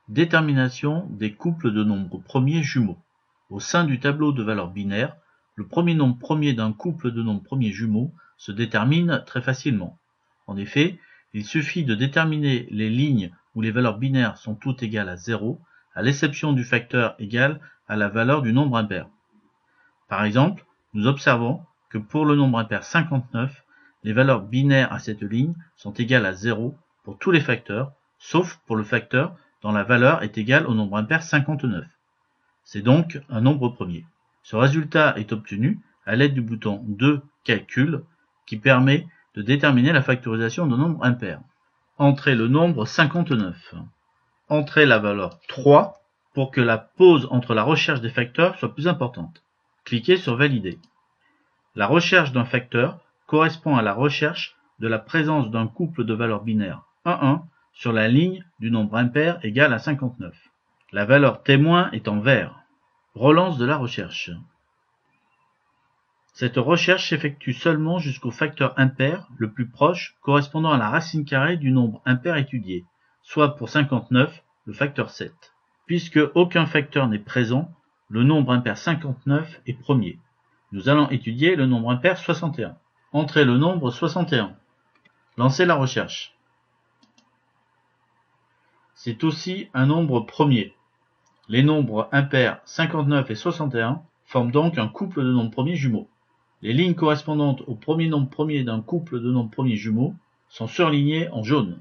Détermination des couples de nombres premiers jumeaux. Au sein du tableau de valeurs binaires, le premier nombre premier d'un couple de nombres premiers jumeaux se détermine très facilement. En effet, il suffit de déterminer les lignes où les valeurs binaires sont toutes égales à 0, à l'exception du facteur égal à la valeur du nombre impair. Par exemple, nous observons que pour le nombre impair 59, les valeurs binaires à cette ligne sont égales à 0 pour tous les facteurs, sauf pour le facteur dont la valeur est égale au nombre impair 59. C'est donc un nombre premier. Ce résultat est obtenu à l'aide du bouton 2 Calcul qui permet de déterminer la factorisation d'un nombre impair. Entrez le nombre 59. Entrez la valeur 3 pour que la pause entre la recherche des facteurs soit plus importante. Cliquez sur Valider. La recherche d'un facteur correspond à la recherche de la présence d'un couple de valeurs binaires 1,1 sur la ligne du nombre impair égal à 59. La valeur témoin est en vert. Relance de la recherche. Cette recherche s'effectue seulement jusqu'au facteur impair le plus proche correspondant à la racine carrée du nombre impair étudié, soit pour 59, le facteur 7. Puisque aucun facteur n'est présent, le nombre impair 59 est premier. Nous allons étudier le nombre impair 61. Entrez le nombre 61. Lancez la recherche. C'est aussi un nombre premier. Les nombres impairs 59 et 61 forment donc un couple de nombres premiers jumeaux. Les lignes correspondantes au premier nombre premier d'un couple de nombres premiers jumeaux sont surlignées en jaune.